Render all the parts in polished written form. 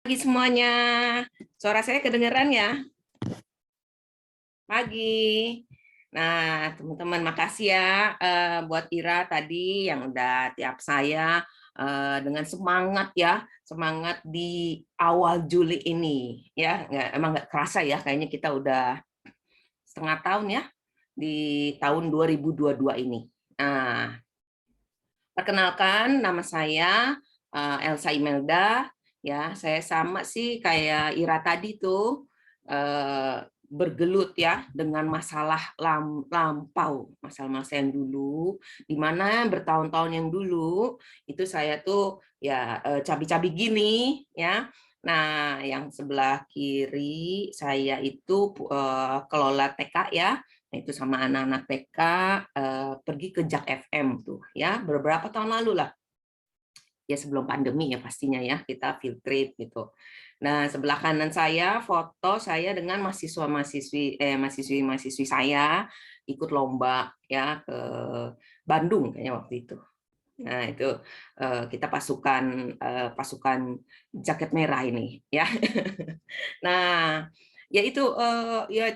Pagi semuanya. Suara saya kedengeran ya? Pagi. Nah, teman-teman makasih ya buat Ira tadi yang udah tiap saya dengan semangat ya, semangat di awal Juli ini ya. Emang nggak kerasa ya, kayaknya kita udah setengah tahun ya di tahun 2022 ini. Nah, perkenalkan nama saya Elsa Imelda. Ya, saya sama sih kayak Ira tadi tuh bergelut ya dengan masalah lampau, masalah-masalah yang dulu, di mana bertahun-tahun yang dulu itu saya tuh ya cabi-cabi gini ya. Nah, yang sebelah kiri saya itu kelola TK ya. Nah, itu sama anak-anak TK pergi ke Jak FM tuh ya beberapa tahun lalu lah, ya sebelum pandemi ya pastinya ya, kita field trip gitu. Nah, sebelah kanan saya foto saya dengan mahasiswi saya ikut lomba ya ke Bandung kayaknya waktu itu. Nah, itu kita pasukan jaket merah ini ya. Nah, ya itu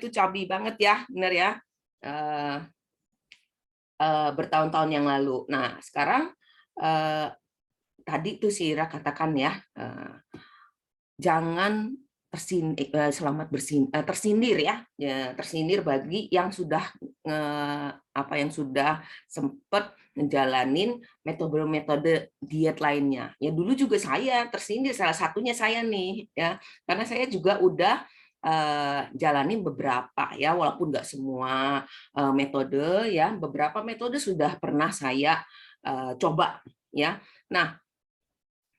cabi banget ya, benar ya. Eh, Bertahun-tahtahun yang lalu. Nah, sekarang tadi tuh si Ira katakan ya, jangan tersindir ya, tersindir bagi yang sudah yang sudah sempat ngejalanin metode-metode diet lainnya. Ya dulu juga saya tersindir, salah satunya saya nih ya, karena saya juga udah jalanin beberapa ya, walaupun nggak semua metode ya, beberapa metode sudah pernah saya coba ya. Nah,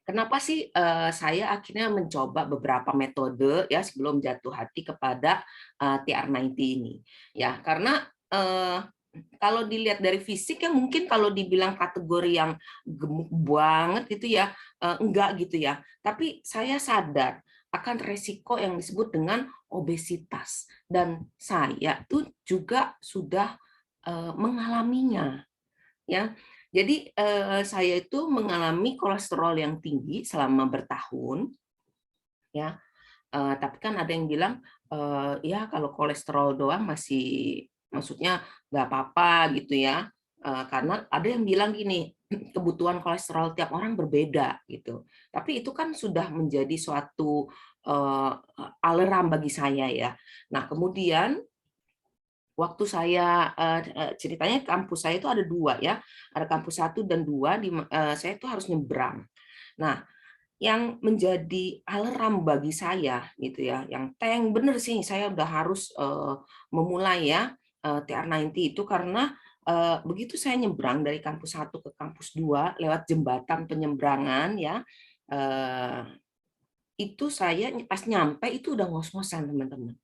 kenapa sih saya akhirnya mencoba beberapa metode ya sebelum jatuh hati kepada TR90 ini? Ya, karena kalau dilihat dari fisik ya mungkin kalau dibilang kategori yang gemuk banget gitu ya, enggak gitu ya. Tapi saya sadar akan resiko yang disebut dengan obesitas dan saya tuh juga sudah mengalaminya ya. Jadi saya itu mengalami kolesterol yang tinggi selama bertahun ya. Tapi kan ada yang bilang ya kalau kolesterol doang masih, maksudnya nggak apa-apa gitu ya. Karena ada yang bilang gini, kebutuhan kolesterol tiap orang berbeda gitu. Tapi itu kan sudah menjadi suatu alarm bagi saya ya. Nah, kemudian waktu saya ceritanya kampus saya itu ada dua ya, ada kampus 1 dan 2 saya itu harus nyebrang. Nah, yang menjadi alarm bagi saya gitu ya, yang bener sih saya udah harus memulai ya TR90 itu karena begitu saya nyebrang dari kampus 1 ke kampus 2 lewat jembatan penyeberangan ya, itu saya pas nyampe itu udah ngos-ngosan teman-teman,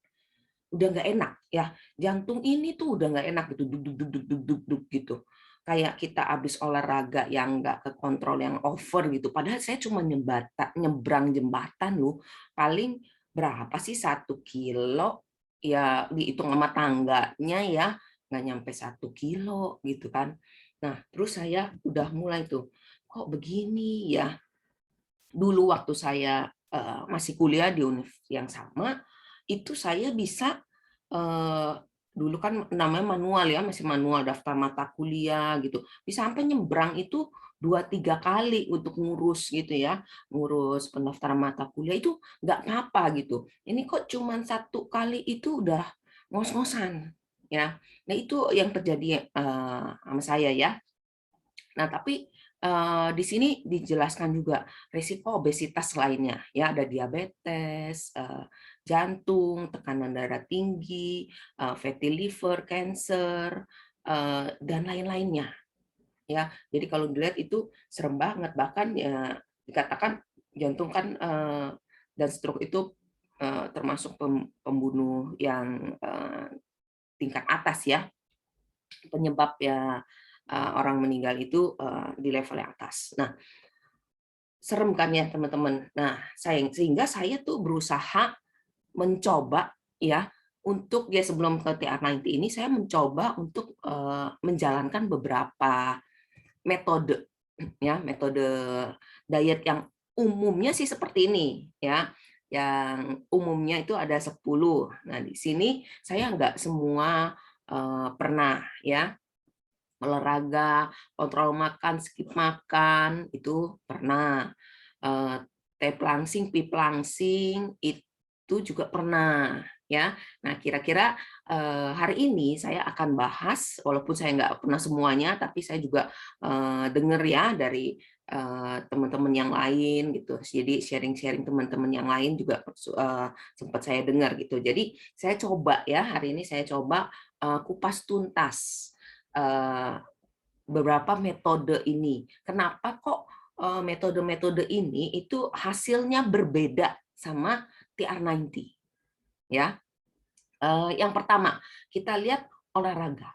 udah nggak enak ya, jantung ini tuh udah nggak enak gitu, duk duk duk duk duk duk duk gitu, kayak kita habis olahraga yang nggak kekontrol, yang over gitu, padahal saya cuma nyebrang jembatan loh, paling berapa sih 1 kilo ya, dihitung sama tangganya ya nggak nyampe 1 kilo gitu kan. Nah terus saya udah mulai tuh, kok begini ya. Dulu waktu saya masih kuliah di univ yang sama, itu saya bisa dulu kan namanya manual ya, masih manual daftar mata kuliah gitu. Bisa sampai nyebrang itu 2-3 kali untuk ngurus gitu ya, ngurus pendaftaran mata kuliah itu nggak apa-apa gitu. Ini kok cuman 1 kali itu udah ngos-ngosan ya. Nah itu yang terjadi sama saya ya. Nah, tapi di sini dijelaskan juga risiko obesitas lainnya, ya ada diabetes, jantung, tekanan darah tinggi, fatty liver, cancer, dan lain-lainnya. Ya, jadi kalau dilihat itu serem banget, bahkan ya dikatakan jantung kan dan stroke itu termasuk pembunuh yang tingkat atas ya, penyebab ya orang meninggal itu di level yang atas. Nah, serem kan ya teman-teman. Nah, sehingga saya tuh berusaha mencoba ya untuk ya sebelum ke TR90 ini saya mencoba untuk menjalankan beberapa metode ya, metode diet yang umumnya sih seperti ini ya. Yang umumnya itu ada 10. Nah, di sini saya nggak semua pernah ya. Olahraga, kontrol makan, skip makan, itu pernah. Eh, T-plangsing, P-plangsing, itu juga pernah. Ya, nah kira-kira hari ini saya akan bahas, walaupun saya nggak pernah semuanya, tapi saya juga dengar ya dari teman-teman yang lain gitu. Jadi sharing-sharing teman-teman yang lain juga sempat saya dengar gitu. Jadi saya coba ya hari ini saya coba kupas tuntas beberapa metode ini. Kenapa kok metode-metode ini itu hasilnya berbeda sama TR90 ya. Yang pertama, kita lihat olahraga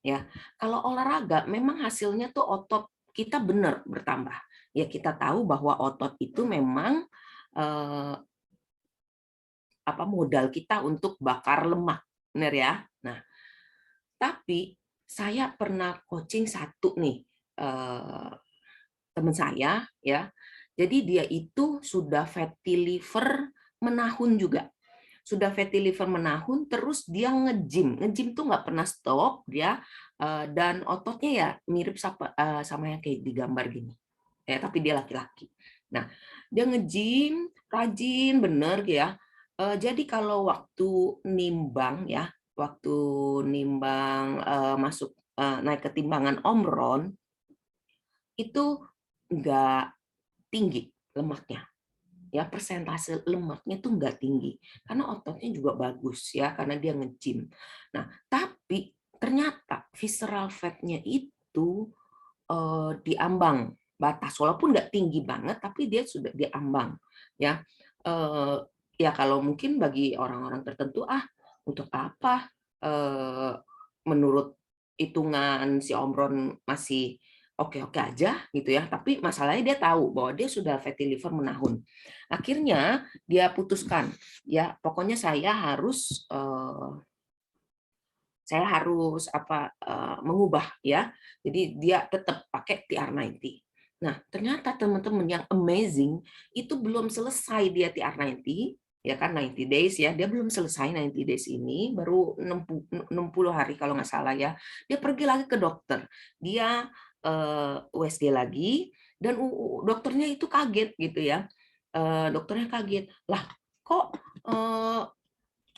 ya. Kalau olahraga memang hasilnya tuh otot kita benar bertambah. Ya kita tahu bahwa otot itu memang eh, apa modal kita untuk bakar lemak, benar ya. Nah, tapi saya pernah coaching satu nih teman saya ya. Jadi dia itu sudah fatty liver menahun juga. Sudah fatty liver menahun terus dia nge-gym. Nge-gym tuh nggak pernah stop dia dan ototnya ya mirip sama yang kayak di gambar gini. Ya, tapi dia laki-laki. Nah, dia nge-gym rajin bener ya. Jadi kalau waktu nimbang ya, waktu nimbang masuk naik ke timbangan Omron itu nggak tinggi lemaknya ya, persentase lemaknya tuh nggak tinggi karena ototnya juga bagus ya karena dia nge-gym. Nah tapi ternyata visceral fat-nya itu diambang batas walaupun nggak tinggi banget tapi dia sudah diambang ya. Eh, ya kalau mungkin bagi orang-orang tertentu untuk apa menurut hitungan si Omron masih oke-oke aja gitu ya, tapi masalahnya dia tahu bahwa dia sudah fatty liver menahun. Akhirnya dia putuskan ya pokoknya saya harus mengubah ya. Jadi dia tetap pakai TR90. Nah, ternyata teman-teman yang amazing itu belum selesai dia TR90 ya kan 90 days ya. Dia belum selesai 90 days ini, baru 60 hari kalau nggak salah ya. Dia pergi lagi ke dokter. Dia USG lagi dan dokternya itu kaget gitu ya. Dokternya kaget. Lah, kok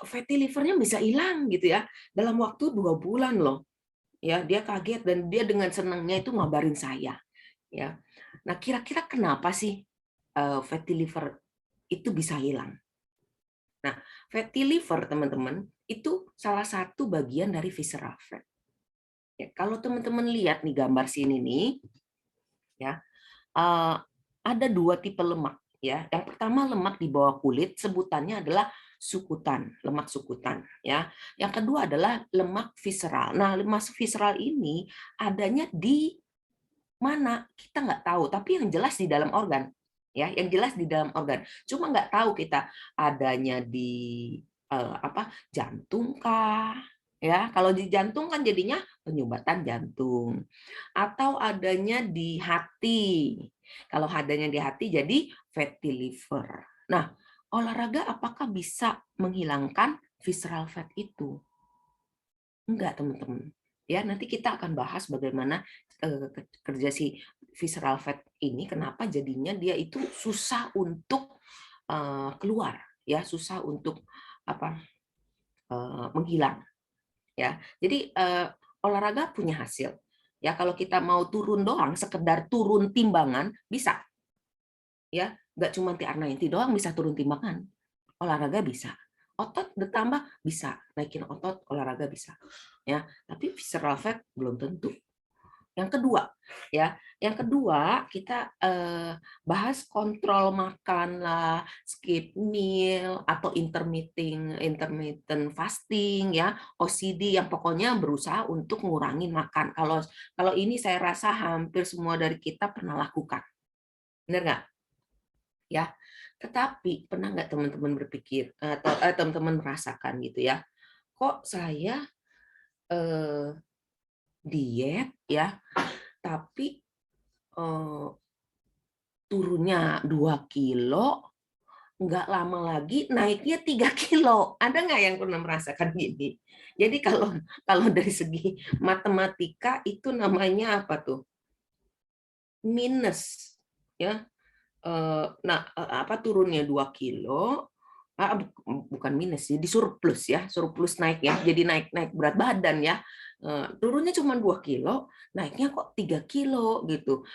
fatty livernya bisa hilang gitu ya dalam waktu 2 bulan loh ya. Dia kaget dan dia dengan senangnya itu ngabarin saya ya. Nah kira-kira kenapa sih fatty liver itu bisa hilang? Nah fatty liver teman-teman itu salah satu bagian dari visceral fat ya. Kalau teman-teman lihat nih gambar sini nih ya, ada 2 tipe lemak ya. Yang pertama lemak di bawah kulit, sebutannya adalah sukutan, lemak sukutan ya. Yang kedua adalah lemak visceral. Nah, lemak visceral ini adanya di mana? Kita nggak tahu, tapi yang jelas di dalam organ ya, yang jelas di dalam organ. Cuma nggak tahu kita adanya di jantung kah? Ya, kalau di jantung kan jadinya penyumbatan jantung atau adanya di hati. Kalau adanya di hati jadi fatty liver. Nah, olahraga apakah bisa menghilangkan visceral fat itu? Enggak, teman-teman. Ya, nanti kita akan bahas bagaimana kerja si visceral fat ini, kenapa jadinya dia itu susah untuk keluar, ya, susah untuk apa menghilang. Ya, jadi olahraga punya hasil. Ya, kalau kita mau turun doang, sekedar turun timbangan bisa. Ya, nggak cuma TR90 doang bisa turun timbangan. Olahraga bisa. Otot bertambah bisa, naikin otot olahraga bisa. Ya, tapi visceral fat belum tentu. Yang kedua, ya, yang kedua kita bahas kontrol makan lah, skip meal atau intermittent fasting ya, OCD yang pokoknya berusaha untuk ngurangin makan. Kalau ini saya rasa hampir semua dari kita pernah lakukan, benar nggak? Ya, tetapi pernah nggak teman-teman berpikir atau teman-teman merasakan gitu ya, kok saya diet ya, tapi turunnya 2 kilo, nggak lama lagi naiknya 3 kilo. Ada nggak yang pernah merasakan gini? Jadi kalau kalau dari segi matematika itu namanya apa tuh? Minus, ya. Nah, apa turunnya 2 kilo, bukan minus sih, di surplus ya, surplus naik ya, jadi naik berat badan ya. Turunnya cuma 2 kilo, naiknya kok 3 kilo gitu.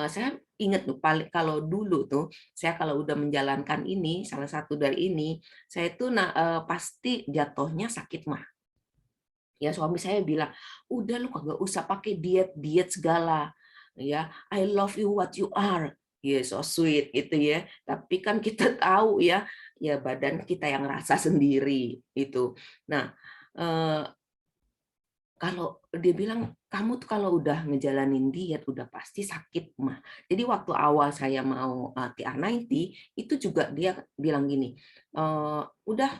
Saya ingat tuh, kalau dulu tuh, saya kalau udah menjalankan ini, salah satu dari ini, saya tuh pasti jatuhnya sakit mah. Ya suami saya bilang, udah lu kagak usah pakai diet segala, ya I love you what you are, ya so sweet gitu ya. Tapi kan kita tahu ya, ya badan kita yang rasa sendiri itu. Nah, eh, kalau dia bilang kamu tuh kalau udah ngejalanin diet udah pasti sakit mah. Jadi waktu awal saya mau TR90 itu juga dia bilang gini, udah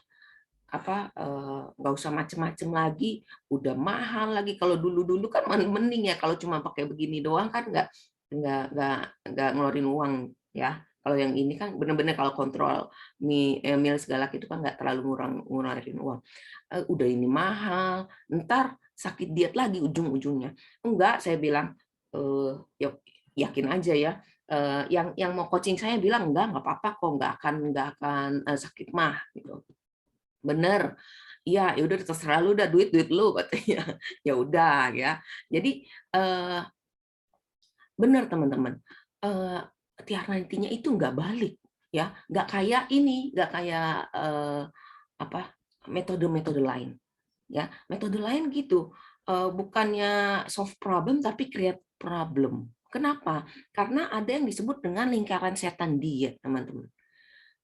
apa nggak usah macem-macem lagi, udah mahal lagi. Kalau dulu-dulu kan mending ya, kalau cuma pakai begini doang kan nggak ngeluarin uang ya. Kalau yang ini kan bener-bener kalau kontrol meal segala itu kan nggak terlalu ngeluarin uang. Udah ini mahal, ntar sakit diet lagi ujung-ujungnya. Enggak, saya bilang ya, yakin aja ya. Yang mau coaching saya bilang nggak apa-apa kok, nggak akan sakit mah gitu. Bener, iya, ya udah terserah lu, udah duit duit lu katanya. Ya udah ya. Jadi bener teman-teman, tiar nantinya itu nggak balik ya, nggak kayak ini, nggak kayak apa metode-metode lain ya. Metode lain gitu, bukannya solve problem tapi create problem. Kenapa? Karena ada yang disebut dengan lingkaran setan diet, teman-teman.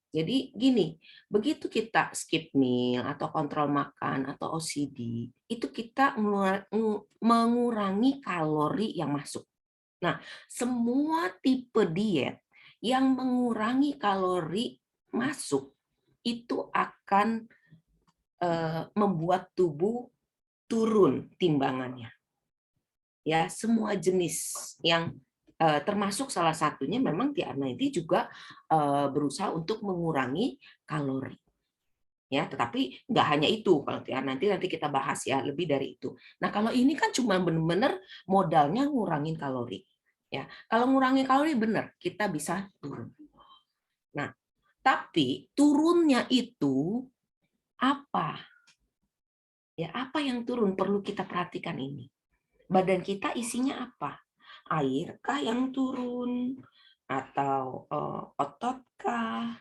Jadi gini, begitu kita skip meal atau kontrol makan atau OCD, itu kita mengurangi kalori yang masuk. Nah, semua tipe diet yang mengurangi kalori masuk itu akan membuat tubuh turun timbangannya. Ya, semua jenis yang termasuk salah satunya memang TR90 juga berusaha untuk mengurangi kalori. Ya, tetapi nggak hanya itu. Kalau nanti kita bahas ya lebih dari itu. Nah, kalau ini kan cuma benar-benar modalnya ngurangin kalori. Ya, kalau ngurangin kalori benar kita bisa turun. Nah, tapi turunnya itu apa? Ya, apa yang turun perlu kita perhatikan ini. Badan kita isinya apa? Airkah yang turun atau ototkah?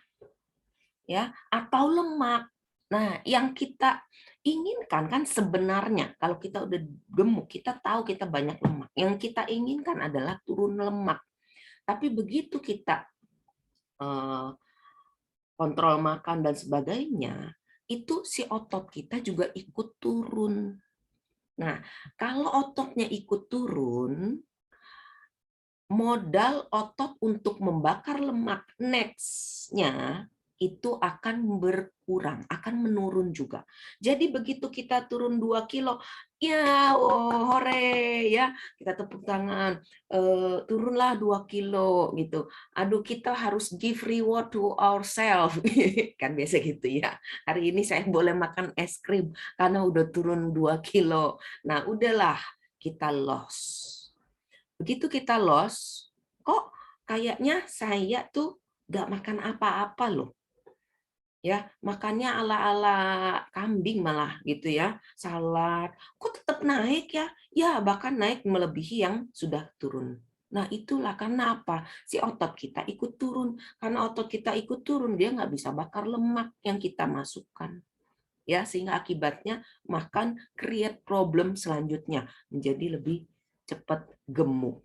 Ya, atau lemak. Nah, yang kita inginkan kan sebenarnya kalau kita udah gemuk, kita tahu kita banyak lemak. Yang kita inginkan adalah turun lemak. Tapi begitu kita eh, kontrol makan dan sebagainya, itu si otot kita juga ikut turun. Nah, kalau ototnya ikut turun, modal otot untuk membakar lemak next-nya itu akan berkurang, akan menurun juga. Jadi begitu kita turun 2 kilo, ya oh, hore ya, kita tepuk tangan, turunlah 2 kilo gitu. Aduh, kita harus give reward to ourselves. Kan biasa gitu ya. Hari ini saya boleh makan es krim karena udah turun 2 kilo. Nah, udahlah, kita loss. Begitu kita loss, kok kayaknya saya tuh nggak makan apa-apa loh. Ya, makannya ala-ala kambing malah gitu ya, salad. Kok tetap naik ya? Ya, bahkan naik melebihi yang sudah turun. Nah, itulah karena apa? Si otot kita ikut turun. Karena otot kita ikut turun, dia nggak bisa bakar lemak yang kita masukkan. Ya, sehingga akibatnya makan create problem selanjutnya, menjadi lebih cepat gemuk.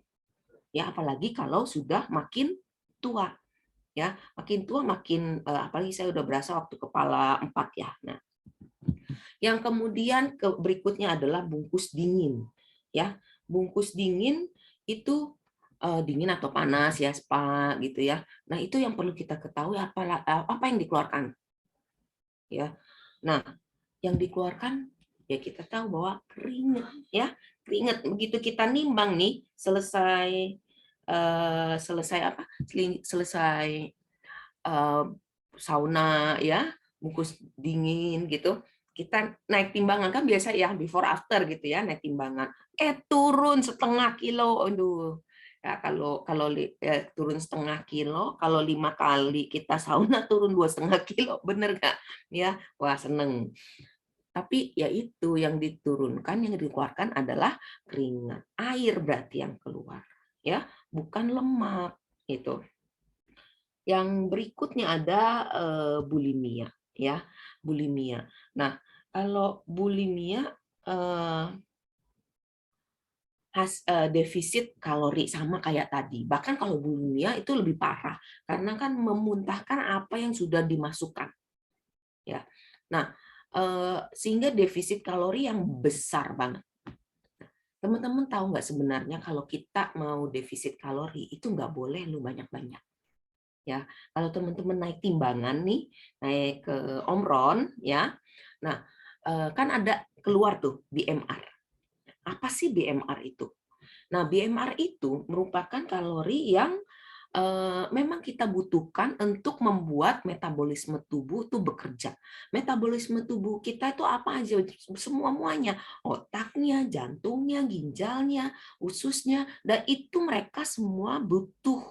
Ya, apalagi kalau sudah makin tua. Ya, makin tua makin apalagi saya udah berasa waktu kepala 4 ya. Nah, yang kemudian berikutnya adalah bungkus dingin. Ya, bungkus dingin itu dingin atau panas ya, spa gitu ya. Nah, itu yang perlu kita ketahui apa yang dikeluarkan. Ya. Nah, yang dikeluarkan ya kita tahu bahwa keringat ya. Keringat begitu kita nimbang nih, selesai selesai apa? Selesai eh, sauna ya, bungkus dingin gitu, kita naik timbangan kan biasa ya, before after gitu ya, naik timbangan. Turun setengah kilo, aduh. Ya, kalau turun setengah kilo, kalau 5 kali kita sauna turun 2,5 kilo, bener nggak? Ya, wah seneng. Tapi ya itu yang diturunkan, yang dikeluarkan adalah keringat, air berarti yang keluar, ya, bukan lemak itu. Yang berikutnya ada bulimia, ya, bulimia. Nah, kalau bulimia defisit kalori sama kayak tadi. Bahkan kalau bulimia itu lebih parah karena kan memuntahkan apa yang sudah dimasukkan, ya. Nah, sehingga defisit kalori yang besar banget. Teman-teman tahu nggak sebenarnya kalau kita mau defisit kalori itu nggak boleh lu banyak-banyak. Ya, kalau teman-teman naik timbangan nih, naik ke Omron, ya. Nah, kan ada keluar tuh BMR. Apa sih BMR itu? Nah, BMR itu merupakan kalori yang memang kita butuhkan untuk membuat metabolisme tubuh itu bekerja. Metabolisme tubuh kita itu apa aja? Semua-muanya. Otaknya, jantungnya, ginjalnya, ususnya, dan itu mereka semua butuh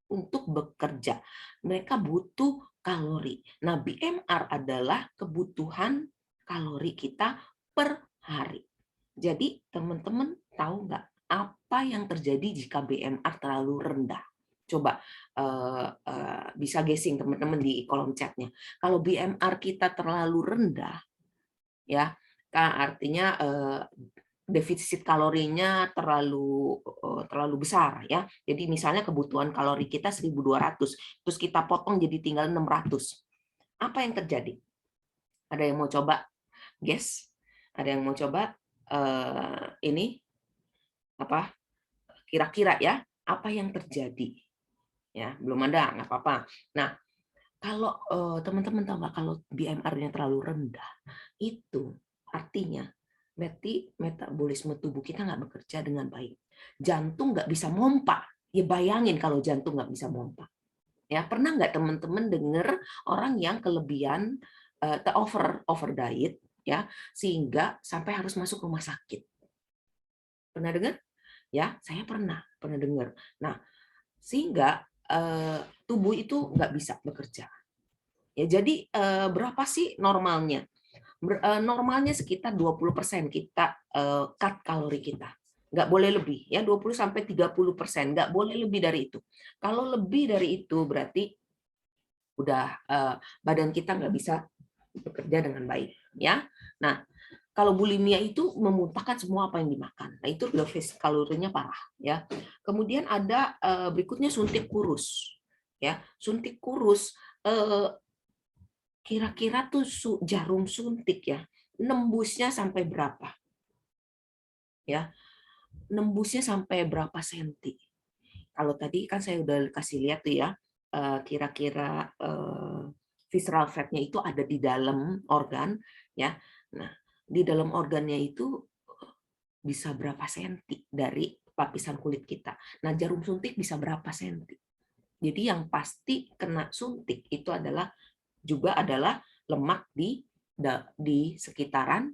untuk bekerja. Mereka butuh kalori. Nah, BMR adalah kebutuhan kalori kita per hari. Jadi, teman-teman tahu nggak apa yang terjadi jika BMR terlalu rendah? Coba bisa guessing teman-teman di kolom chatnya. Kalau BMR kita terlalu rendah, ya, artinya defisit kalorinya terlalu besar, ya. Jadi misalnya kebutuhan kalori kita 1.200, terus kita potong jadi tinggal 600. Apa yang terjadi? Ada yang mau coba guess? Ada yang mau coba ini apa? Kira-kira ya, apa yang terjadi? Ya, belum ada, nggak apa-apa. Nah, kalau teman-teman tahu nggak kalau BMR-nya terlalu rendah, itu artinya berarti metabolisme tubuh kita nggak bekerja dengan baik. Jantung nggak bisa mompa. Ya bayangin kalau jantung nggak bisa mompa. Ya, pernah nggak teman-teman dengar orang yang kelebihan over diet, ya, sehingga sampai harus masuk rumah sakit? Pernah dengar? Ya, saya pernah dengar. Nah, sehingga tubuh itu nggak bisa bekerja. Ya, jadi berapa sih normalnya? Normalnya sekitar 20% kita cut kalori kita. Nggak boleh lebih, ya 20-30%, nggak boleh lebih dari itu. Kalau lebih dari itu berarti udah badan kita nggak bisa bekerja dengan baik, ya. Nah, kalau bulimia itu memuntahkan semua apa yang dimakan. Nah, itu defisit kalorinya parah, ya. Kemudian ada berikutnya suntik kurus, ya. Suntik kurus kira-kira tuh jarum suntik ya, nembusnya sampai berapa? Ya, nembusnya sampai berapa senti? Kalau tadi kan saya udah kasih lihat tuh ya, kira-kira visceral fatnya itu ada di dalam organ, ya. Nah, di dalam organnya itu bisa berapa senti dari lapisan kulit kita. Nah, jarum suntik bisa berapa senti. Jadi yang pasti kena suntik itu adalah lemak di sekitaran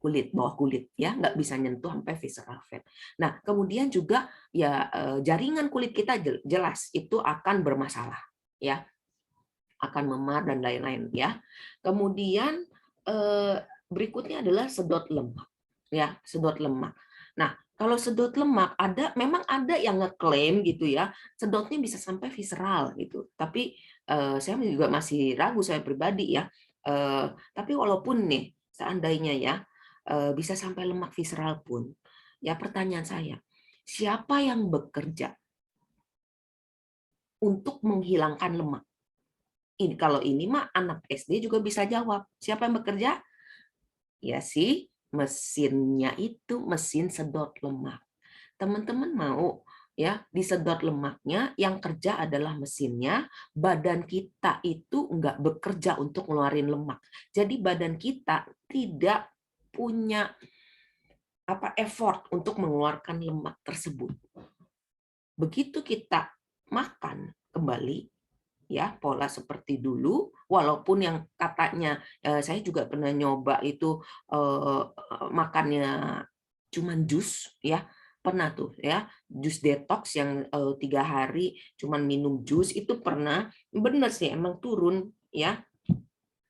kulit, bawah kulit, ya, nggak bisa nyentuh sampai visceral fat. Nah, kemudian juga ya jaringan kulit kita jelas itu akan bermasalah, ya, akan memar dan lain-lain, ya. Kemudian berikutnya adalah sedot lemak, ya, sedot lemak. Nah, kalau sedot lemak memang ada yang ngeklaim gitu ya, sedotnya bisa sampai visceral gitu. Tapi saya juga masih ragu, saya pribadi ya. Tapi walaupun nih seandainya ya bisa sampai lemak visceral pun, ya pertanyaan saya, siapa yang bekerja untuk menghilangkan lemak? Ini kalau ini mah anak SD juga bisa jawab. Siapa yang bekerja? Ya sih, mesinnya itu mesin sedot lemak. Teman-teman mau ya disedot lemaknya, yang kerja adalah mesinnya, badan kita itu nggak bekerja untuk ngeluarin lemak. Jadi badan kita tidak punya effort untuk mengeluarkan lemak tersebut. begitu kita makan kembali, ya pola seperti dulu, walaupun yang katanya saya juga pernah nyoba itu makannya cuman jus, ya pernah tuh ya, jus detox yang 3 hari cuman minum jus itu pernah, bener sih emang turun ya.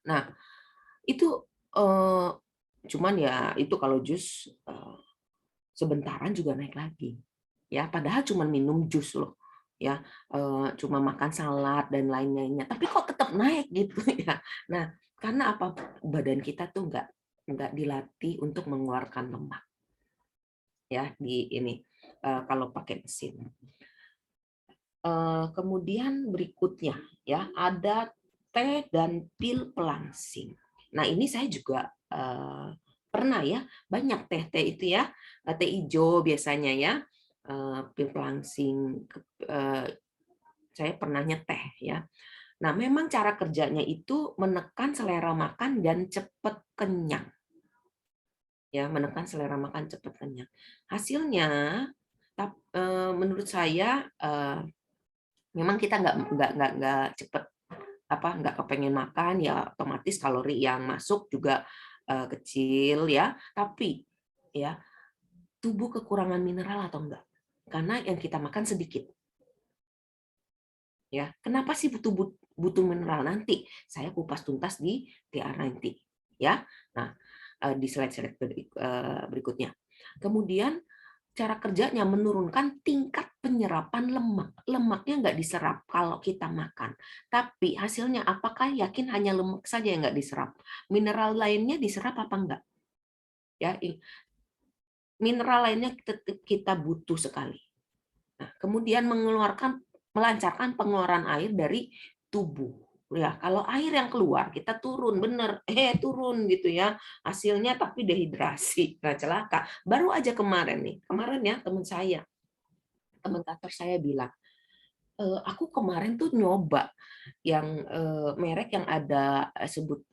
Nah itu cuman ya itu kalau jus sebentaran juga naik lagi, ya padahal cuman minum jus loh, ya cuma makan salad dan lain-lainnya, tapi kok tetap naik gitu ya. Nah karena apa, badan kita tuh nggak dilatih untuk mengeluarkan lemak ya di ini kalau pakai mesin. Kemudian berikutnya ya ada teh dan pil pelangsing. Nah ini saya juga pernah ya, banyak teh-teh itu ya, teh hijau biasanya ya, pil pelangsing, saya pernahnya teh ya. Nah memang cara kerjanya itu menekan selera makan dan cepat kenyang. Ya, menekan selera makan cepat kenyang. Hasilnya, menurut saya memang kita nggak cepet nggak kepengen makan ya, otomatis kalori yang masuk juga kecil ya, tapi ya tubuh kekurangan mineral atau enggak, karena yang kita makan sedikit ya. Kenapa sih butuh mineral, nanti saya kupas tuntas di TR nanti ya. Nah di slide berikutnya. Kemudian cara kerjanya menurunkan tingkat penyerapan lemak. Lemaknya nggak diserap kalau kita makan. Tapi hasilnya apakah yakin hanya lemak saja yang nggak diserap? Mineral lainnya diserap apa enggak? Ya, mineral lainnya kita butuh sekali. Nah, kemudian melancarkan pengeluaran air dari tubuh. Ya, kalau air yang keluar kita turun, bener, turun gitu ya hasilnya, tapi dehidrasi, nah celaka. Baru aja kemarin ya teman kantor saya bilang, aku kemarin tuh nyoba yang merek yang ada sebut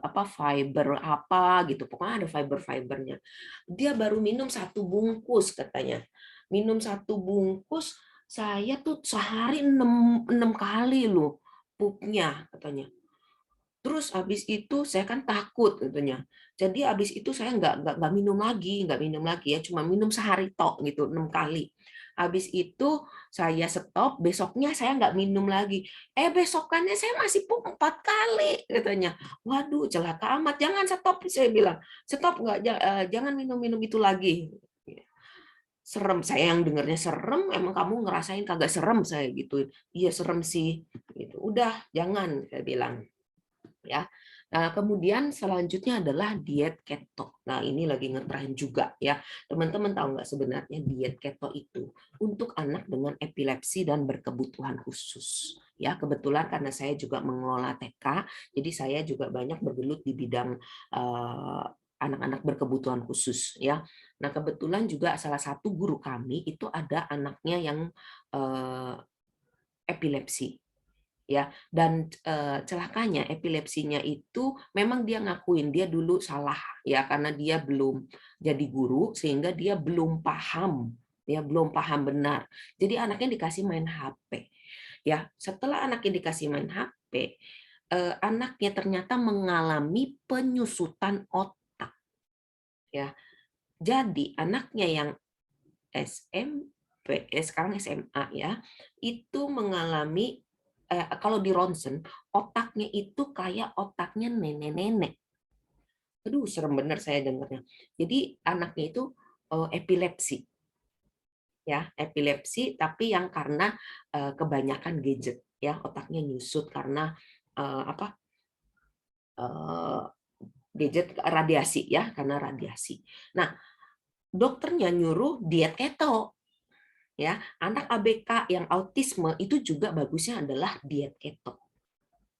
apa fiber apa gitu, pokoknya ada fibernya. Dia baru minum 1 bungkus katanya. Minum 1 bungkus, saya tuh sehari 6 kali loh pupnya katanya. Terus habis itu saya kan takut katanya. Jadi habis itu saya nggak minum lagi ya, cuma minum sehari tok gitu 6 kali. Habis itu saya stop, besoknya saya nggak minum lagi. Besokannya saya masih pup 4 kali katanya. Waduh, celaka amat. Jangan stop, saya bilang. Stop nggak, jangan minum-minum itu lagi. Serem, saya yang dengernya serem, emang kamu ngerasain kagak serem, saya gitu. Iya serem sih. Gitu. Udah, jangan, saya bilang ya. Nah, kemudian selanjutnya adalah diet keto. Nah, ini lagi ngetren juga ya. Teman-teman tahu nggak sebenarnya diet keto itu untuk anak dengan epilepsi dan berkebutuhan khusus. Ya, kebetulan karena saya juga mengelola TK, jadi saya juga banyak bergelut di bidang anak-anak berkebutuhan khusus ya. Nah, kebetulan juga salah satu guru kami itu ada anaknya yang epilepsi ya, dan celakanya epilepsinya itu memang dia ngakuin dia dulu salah ya, karena dia belum jadi guru sehingga dia belum paham benar, jadi anaknya dikasih main HP ya. Setelah anaknya dikasih main HP, anaknya ternyata mengalami penyusutan otak ya. Jadi anaknya yang SMP, sekarang SMA ya, itu mengalami kalau di ronsen otaknya itu kayak otaknya nenek-nenek. Aduh, serem bener saya dengarnya. Jadi anaknya itu epilepsi ya, epilepsi tapi yang karena kebanyakan gadget ya, otaknya nyusut karena apa? Gadget radiasi ya, karena radiasi. Nah, dokternya nyuruh diet keto. Ya, anak ABK yang autisme itu juga bagusnya adalah diet keto.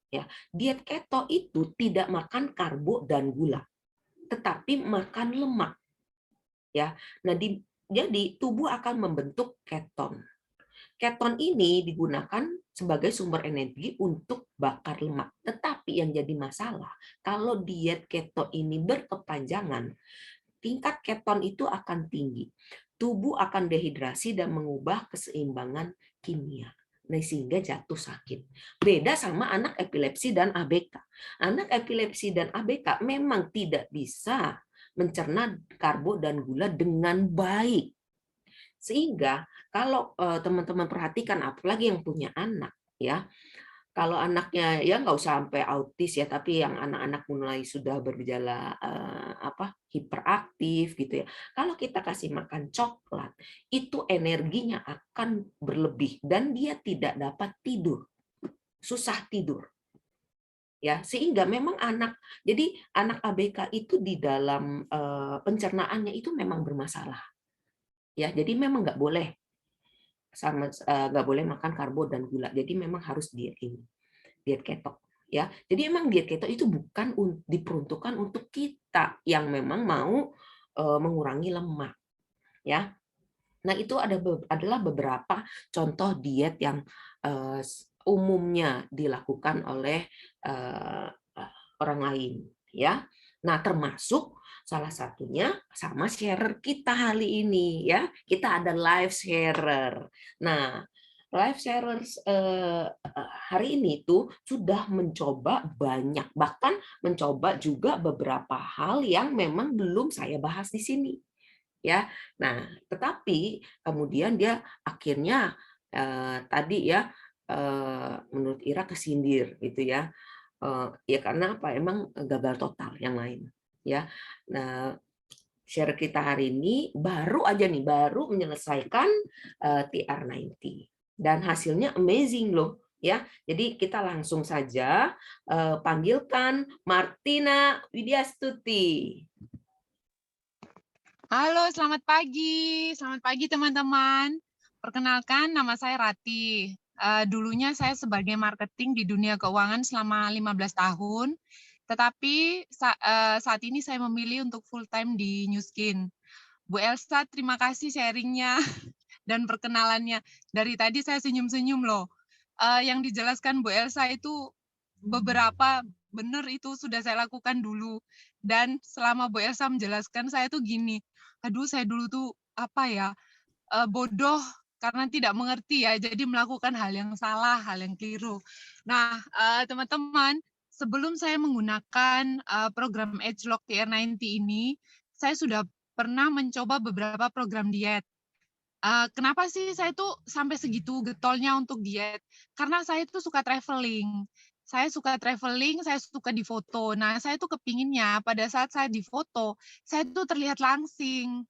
Ya, diet keto itu tidak makan karbo dan gula, tetapi makan lemak. Ya, nah jadi tubuh akan membentuk keton. Keton ini digunakan sebagai sumber energi untuk bakar lemak. Tetapi yang jadi masalah, kalau diet keto ini berkepanjangan, tingkat keton itu akan tinggi. Tubuh akan dehidrasi dan mengubah keseimbangan kimia. Nah, sehingga jatuh sakit. Beda sama anak epilepsi dan ABK. Anak epilepsi dan ABK memang tidak bisa mencerna karbo dan gula dengan baik. Sehingga kalau teman-teman perhatikan, apalagi yang punya anak, ya, kalau anaknya ya nggak usah sampai autis ya, tapi yang anak-anak mulai sudah bergejala hiperaktif gitu ya. Kalau kita kasih makan coklat, itu energinya akan berlebih dan dia tidak dapat tidur, susah tidur. Ya, sehingga memang jadi anak ABK itu di dalam pencernaannya itu memang bermasalah. Ya, jadi memang nggak boleh nggak boleh makan karbo dan gula. Jadi memang harus diet ini, diet keto. Ya, jadi emang diet keto itu bukan diperuntukkan untuk kita yang memang mau mengurangi lemak. Ya, nah itu adalah beberapa contoh diet yang umumnya dilakukan oleh orang lain. Ya, nah termasuk salah satunya sama sharer kita kali ini ya. Kita ada live sharer. Nah, live sharer hari ini tuh sudah mencoba banyak, bahkan mencoba juga beberapa hal yang memang belum saya bahas di sini. Ya. Nah, tetapi kemudian dia akhirnya tadi ya menurut Ira kesindir gitu ya. Ya karena apa? Emang gagal total yang lain. Ya. Nah, share kita hari ini baru menyelesaikan TR90 dan hasilnya amazing loh ya. Jadi kita langsung saja panggilkan Martina Widyastuti. Halo, selamat pagi. Selamat pagi teman-teman. Perkenalkan, nama saya Rati. Dulunya saya sebagai marketing di dunia keuangan selama 15 tahun. Tetapi saat ini saya memilih untuk full time di New Skin. Bu Elsa, terima kasih sharingnya dan perkenalannya. Dari tadi saya senyum-senyum loh. Yang dijelaskan Bu Elsa itu beberapa benar itu sudah saya lakukan dulu. Dan selama Bu Elsa menjelaskan, saya tuh gini, aduh saya dulu tuh apa ya, bodoh karena tidak mengerti ya, jadi melakukan hal yang salah, hal yang keliru. Nah, teman-teman, sebelum saya menggunakan program AgeLock TR90 ini, saya sudah pernah mencoba beberapa program diet. Kenapa sih saya tuh sampai segitu getolnya untuk diet? Karena saya tuh suka traveling. Saya suka traveling, saya suka difoto. Nah, saya tuh kepinginnya pada saat saya difoto, saya tuh terlihat langsing.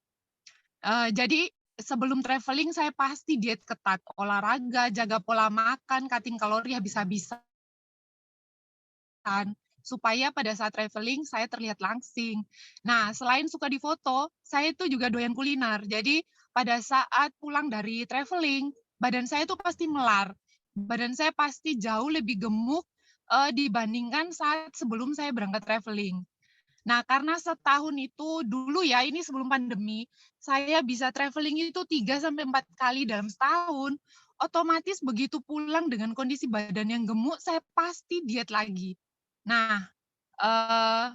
Jadi sebelum traveling saya pasti diet ketat, olahraga, jaga pola makan, cutting kalori habis-habisan, supaya pada saat traveling saya terlihat langsing. Nah, selain suka difoto, saya itu juga doyan kuliner. Jadi pada saat pulang dari traveling, badan saya itu pasti melar. Badan saya pasti jauh lebih gemuk dibandingkan saat sebelum saya berangkat traveling. Nah, karena setahun itu dulu ya, ini sebelum pandemi, saya bisa traveling itu 3 sampai 4 kali dalam setahun. Otomatis begitu pulang dengan kondisi badan yang gemuk, saya pasti diet lagi. Nah, eee,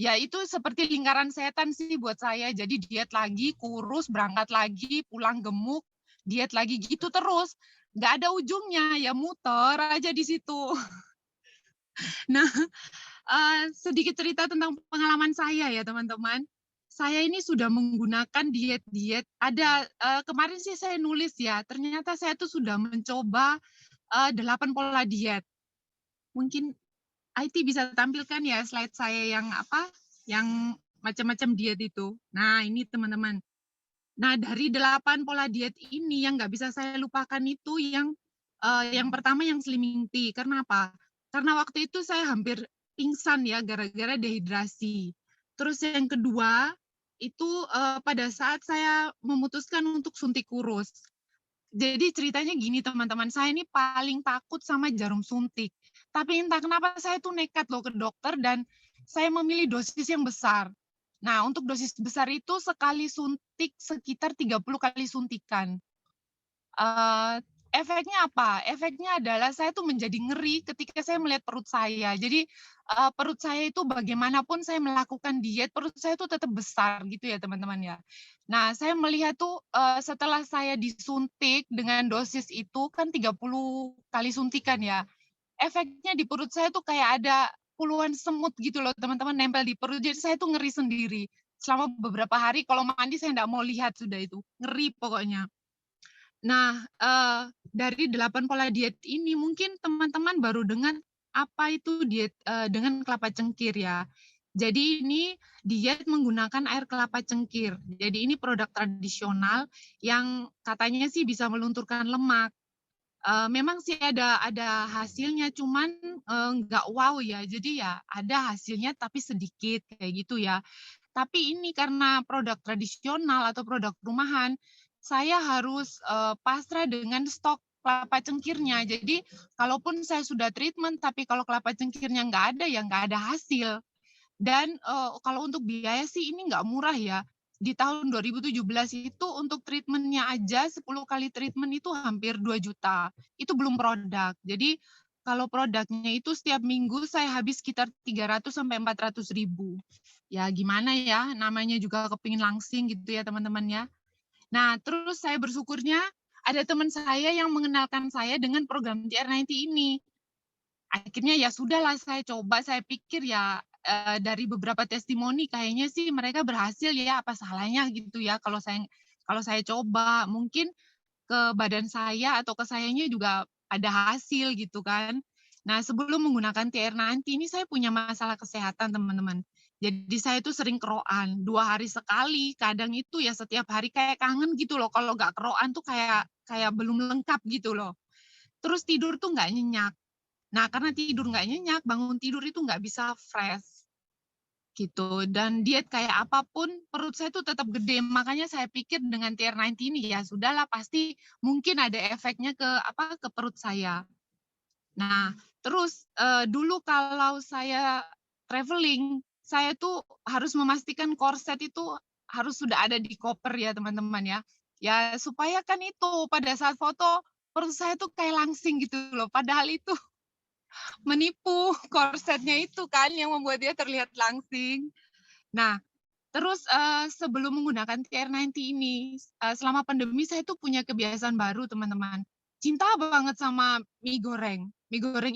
ya itu seperti lingkaran setan sih buat saya. Jadi diet lagi, kurus, berangkat lagi, pulang gemuk, diet lagi, gitu terus. Nggak ada ujungnya, ya muter aja di situ. Nah, sedikit cerita tentang pengalaman saya ya teman-teman. Saya ini sudah menggunakan diet-diet, ada kemarin sih saya nulis ya, ternyata saya tuh sudah mencoba 8 pola diet. Mungkin IT bisa tampilkan ya slide saya yang apa, yang macam-macam diet itu. Nah, ini teman-teman. Nah, dari 8 pola diet ini yang nggak bisa saya lupakan itu yang pertama yang slimming tea. Karena apa? Karena waktu itu saya hampir pingsan ya gara-gara dehidrasi. Terus yang kedua itu pada saat saya memutuskan untuk suntik kurus. Jadi ceritanya gini teman-teman, saya ini paling takut sama jarum suntik. Tapi entah kenapa saya tuh nekat loh ke dokter dan saya memilih dosis yang besar. Nah, untuk dosis besar itu sekali suntik sekitar 30 kali suntikan. Eee, efeknya apa? Efeknya adalah saya tuh menjadi ngeri ketika saya melihat perut saya. Jadi, perut saya itu bagaimanapun saya melakukan diet, perut saya tuh tetap besar gitu ya teman-teman ya. Nah, saya melihat tuh, setelah saya disuntik dengan dosis itu kan 30 kali suntikan ya, efeknya di perut saya tuh kayak ada puluhan semut gitu loh teman-teman nempel di perut, jadi saya tuh ngeri sendiri. Selama beberapa hari kalau mandi saya nggak mau lihat sudah itu, ngeri pokoknya. Nah, dari 8 pola diet ini mungkin teman-teman baru dengar apa itu diet, dengan kelapa cengkir ya. Jadi ini diet menggunakan air kelapa cengkir. Jadi ini produk tradisional yang katanya sih bisa melunturkan lemak. Memang sih ada hasilnya cuman, nggak wow ya. Jadi ya ada hasilnya tapi sedikit kayak gitu ya. Tapi ini karena produk tradisional atau produk rumahan, saya harus, pasrah dengan stok kelapa cengkirnya. Jadi, kalaupun saya sudah treatment, tapi kalau kelapa cengkirnya nggak ada, ya nggak ada hasil. Dan, kalau untuk biaya sih ini nggak murah ya. Di tahun 2017 itu untuk treatment-nya aja 10 kali treatment itu hampir 2 juta. Itu belum produk. Jadi, kalau produknya itu setiap minggu saya habis sekitar 300 sampai 400 ribu. Ya gimana ya, namanya juga kepingin langsing gitu ya teman-teman ya. Nah, terus saya bersyukurnya ada teman saya yang mengenalkan saya dengan program TR90 ini. Akhirnya ya sudahlah saya coba, saya pikir ya, dari beberapa testimoni kayaknya sih mereka berhasil ya, apa salahnya gitu ya kalau saya coba. Mungkin ke badan saya atau ke sayanya juga ada hasil gitu kan. Nah, sebelum menggunakan TR90 ini saya punya masalah kesehatan teman-teman. Jadi saya itu sering keroan, 2 hari sekali, kadang itu ya setiap hari kayak kangen gitu loh, kalau nggak keroan tuh kayak kayak belum lengkap gitu loh. Terus tidur tuh nggak nyenyak. Nah, karena tidur nggak nyenyak, bangun tidur itu nggak bisa fresh, gitu. Dan diet kayak apapun, perut saya tuh tetap gede. Makanya saya pikir dengan TR90 ini, ya sudahlah pasti mungkin ada efeknya ke apa, ke perut saya. Nah, terus, dulu kalau saya traveling, saya tuh harus memastikan korset itu harus sudah ada di koper ya, teman-teman ya. Ya supaya kan itu, pada saat foto, perut saya tuh kayak langsing gitu loh, padahal itu menipu, korsetnya itu kan yang membuat dia terlihat langsing. Nah, terus, sebelum menggunakan TR90 ini, selama pandemi saya tuh punya kebiasaan baru teman-teman. Cinta banget sama mie goreng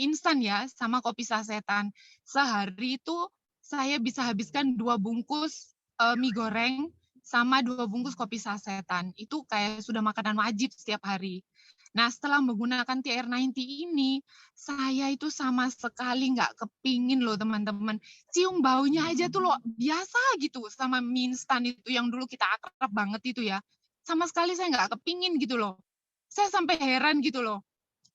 instan ya, sama kopi sasetan. Sehari itu saya bisa habiskan 2 bungkus, mie goreng sama 2 bungkus kopi sasetan. Itu kayak sudah makanan wajib setiap hari. Nah, setelah menggunakan TR90 ini, saya itu sama sekali nggak kepingin loh teman-teman. Cium baunya aja tuh loh biasa gitu sama mie instan itu yang dulu kita akrab banget itu ya. Sama sekali saya nggak kepingin gitu loh. Saya sampai heran gitu loh.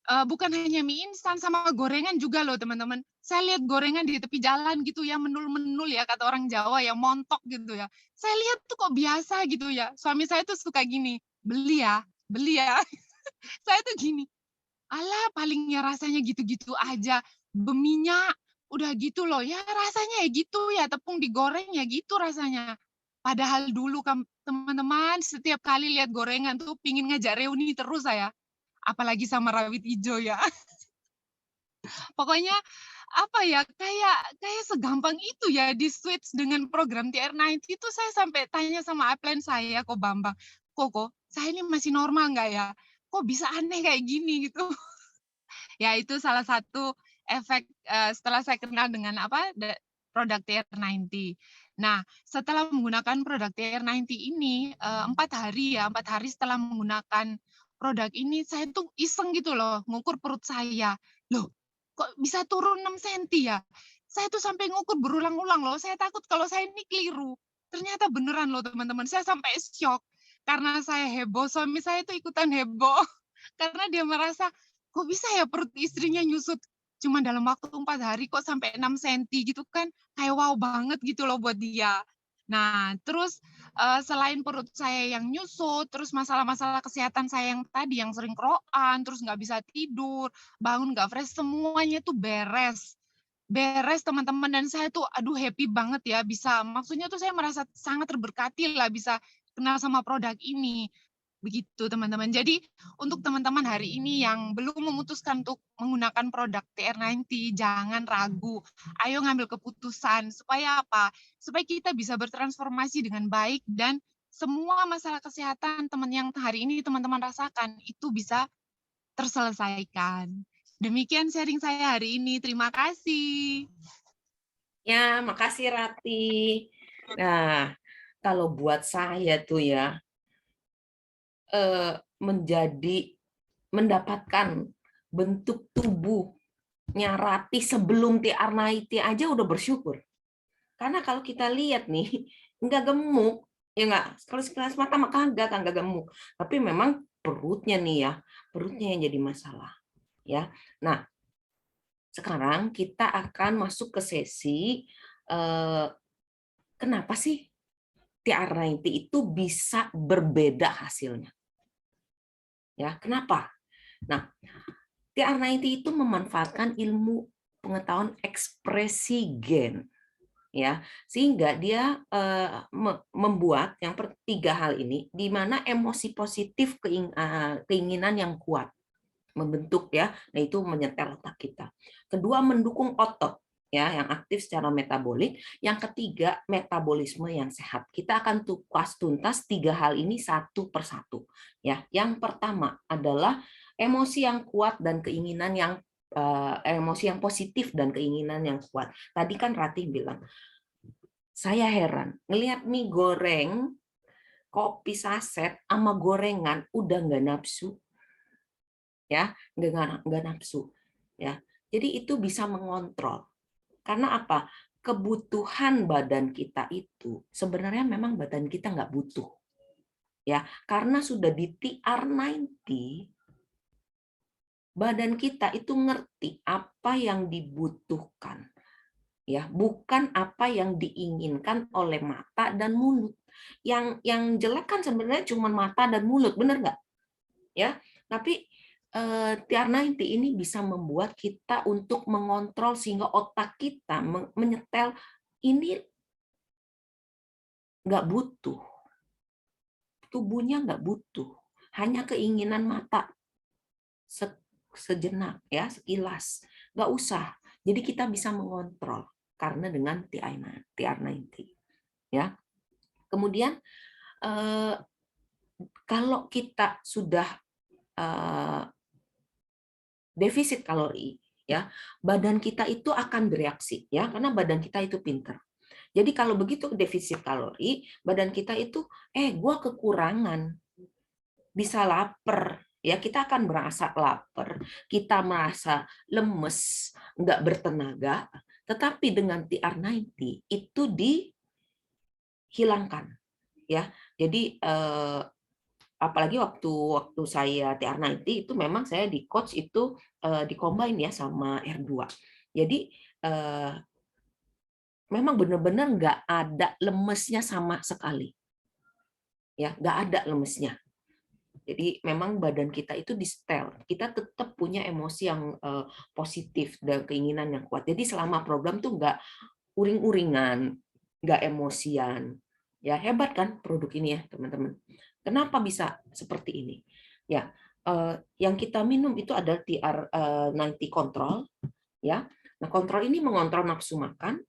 Bukan hanya mie instan sama gorengan juga loh teman-teman. Saya lihat gorengan di tepi jalan gitu ya, menul-menul ya kata orang Jawa yang montok gitu ya. Saya lihat tuh kok biasa gitu ya. Suami saya tuh suka gini, "Beli ya, beli ya." Saya tuh gini, "Alah palingnya rasanya gitu-gitu aja, berminyak, udah gitu loh, ya rasanya ya gitu ya, tepung digoreng ya gitu rasanya." Padahal dulu kan teman-teman setiap kali lihat gorengan tuh pingin ngajak reuni terus saya, apalagi sama rawit ijo ya. Pokoknya apa ya, kayak kayak segampang itu ya di-switch dengan program TR90 itu saya sampai tanya sama upline saya, Ko Bambang, "Kok, saya ini masih normal nggak ya? Kok bisa aneh kayak gini?" Gitu. Ya itu salah satu efek, setelah saya kenal dengan apa, produk TR90. Nah, setelah menggunakan produk TR90 ini, 4 hari ya, 4 hari setelah menggunakan produk ini, saya tuh iseng gitu loh, ngukur perut saya. Loh, kok bisa turun 6 senti ya? Saya tuh sampai ngukur berulang-ulang loh, saya takut kalau saya ini keliru. Ternyata beneran loh teman-teman, saya sampai syok. Karena saya heboh, suami saya tuh ikutan heboh. Karena dia merasa, "Kok bisa ya perut istrinya nyusut cuma dalam waktu 4 hari kok sampai 6 senti," gitu kan, kayak wow banget gitu loh buat dia. Nah, terus, selain perut saya yang nyusut, terus masalah-masalah kesehatan saya yang tadi, yang sering kerokan, terus nggak bisa tidur, bangun nggak fresh, semuanya tuh beres. Beres teman-teman dan saya tuh aduh happy banget ya bisa maksudnya tuh saya merasa sangat terberkati lah bisa kenal sama produk ini. Begitu teman-teman. Jadi untuk teman-teman hari ini yang belum memutuskan untuk menggunakan produk TR90, jangan ragu. Ayo ngambil keputusan supaya apa? Supaya kita bisa bertransformasi dengan baik dan semua masalah kesehatan teman yang hari ini teman-teman rasakan itu bisa terselesaikan. Demikian sharing saya hari ini. Terima kasih. Ya, makasih Rati. Nah, kalau buat saya tuh ya, menjadi mendapatkan bentuk tubuhnya Rati sebelum TR90 aja udah bersyukur. Karena kalau kita lihat nih, nggak gemuk, ya nggak. Kalau sekilas mata mah kagak gemuk. Tapi memang perutnya nih ya, perutnya yang jadi masalah. Ya, nah sekarang kita akan masuk ke sesi kenapa sih TR90 itu bisa berbeda hasilnya? Ya, kenapa? Nah, TR90 itu memanfaatkan ilmu pengetahuan ekspresi gen, ya, sehingga dia membuat yang tiga hal ini, di mana emosi positif keinginan yang kuat membentuk ya, nah itu menyetel otak kita. Kedua, mendukung otot ya yang aktif secara metabolik. Yang ketiga, metabolisme yang sehat. Kita akan kupas tuntas tiga hal ini satu persatu. Ya, yang pertama adalah emosi yang kuat dan keinginan yang emosi yang positif dan keinginan yang kuat. Tadi kan Ratih bilang, saya heran ngelihat mie goreng, kopi saset sama gorengan udah nggak nafsu, ya nggak nafsu, ya. Jadi itu bisa mengontrol. Karena apa? Kebutuhan badan kita itu sebenarnya memang badan kita nggak butuh, ya. Karena sudah di TR90, badan kita itu ngerti apa yang dibutuhkan, ya, bukan apa yang diinginkan oleh mata dan mulut. Yang jelek kan sebenarnya cuma mata dan mulut, bener nggak? Ya, tapi TR90 ini bisa membuat kita untuk mengontrol sehingga otak kita menyetel ini nggak butuh, tubuhnya nggak butuh, hanya keinginan mata sejenak ya, sekilas, nggak usah. Jadi kita bisa mengontrol karena dengan TR90 ya. Kemudian kalau kita sudah defisit kalori ya, badan kita itu akan bereaksi ya, karena badan kita itu pinter. Jadi kalau begitu defisit kalori, badan kita itu gua kekurangan, bisa lapar ya, kita akan merasa lapar, kita merasa lemes, nggak bertenaga. Tetapi dengan TR90 itu dihilangkan ya. Jadi apalagi waktu saya TR90 itu memang saya di coach itu di combine ya sama R2. Jadi memang benar-benar nggak ada lemesnya sama sekali. Ya, nggak ada lemesnya. Jadi memang badan kita itu di setel. Kita tetap punya emosi yang positif dan keinginan yang kuat. Jadi selama program tuh nggak uring-uringan, nggak emosian. Ya, hebat kan produk ini ya, teman-teman. Kenapa bisa seperti ini? Ya, yang kita minum itu adalah TR90 Control, ya. Nah, kontrol ini mengontrol nafsu makan,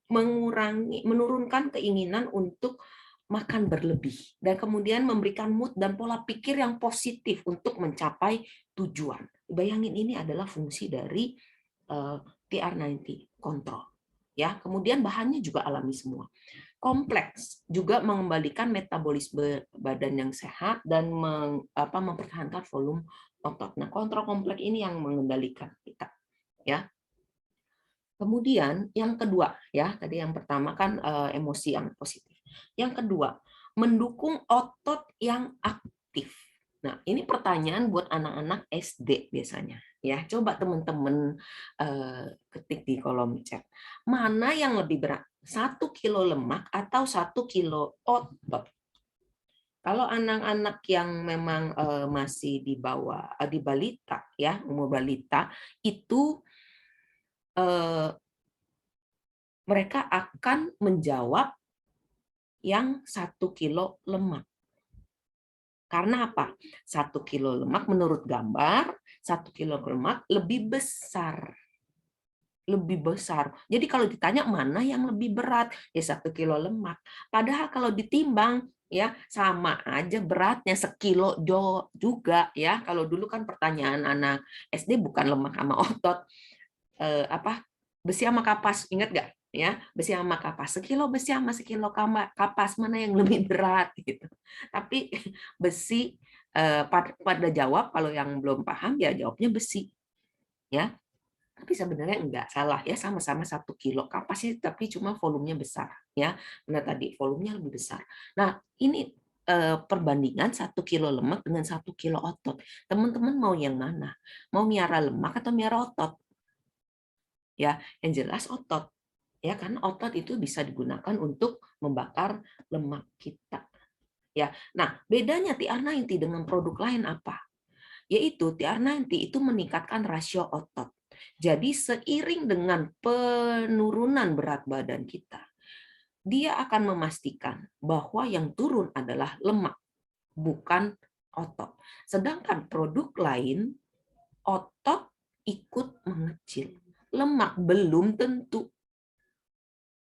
menurunkan keinginan untuk makan berlebih, dan kemudian memberikan mood dan pola pikir yang positif untuk mencapai tujuan. Bayangin, ini adalah fungsi dari TR90 Control. Ya, kemudian bahannya juga alami semua. Kompleks, juga mengembalikan metabolisme badan yang sehat dan mempertahankan volume otot. Nah, kontrol kompleks ini yang mengendalikan kita, ya. Kemudian yang kedua, ya, tadi yang pertama kan emosi yang positif. Yang kedua, mendukung otot yang aktif. Nah, ini pertanyaan buat anak-anak SD biasanya. Ya, coba teman-teman ketik di kolom chat. Mana yang lebih berat? 1 kilo lemak atau 1 kilo otot? Kalau anak-anak yang memang masih di bawah di balita, ya, umur balita, itu mereka akan menjawab yang 1 kilo lemak. Karena apa? 1 kilo lemak menurut gambar, 1 kilo lemak lebih besar. Lebih besar. Jadi kalau ditanya mana yang lebih berat, ya 1 kilo lemak. Padahal kalau ditimbang ya sama aja beratnya sekilo juga ya. Kalau dulu kan pertanyaan anak SD bukan lemak sama otot, apa besi sama kapas, ingat nggak? Ya, besi sama kapas, sekilo besi sama sekilo kapas mana yang lebih berat gitu. Tapi besi pada jawab, kalau yang belum paham ya jawabnya besi ya. Tapi sebenarnya enggak, salah ya, sama-sama 1 kilo kapasnya tapi cuma volumenya besar ya. Benar tadi, volumenya lebih besar. Nah, ini perbandingan 1 kilo lemak dengan 1 kilo otot. Teman-teman mau yang mana? Mau miara lemak atau miara otot? Ya, yang jelas otot. Ya, karena otot itu bisa digunakan untuk membakar lemak kita. Ya. Nah, bedanya TR90 dengan produk lain apa? Yaitu TR90 itu meningkatkan rasio otot. Jadi seiring dengan penurunan berat badan kita, dia akan memastikan bahwa yang turun adalah lemak, bukan otot. Sedangkan produk lain, otot ikut mengecil, lemak belum tentu.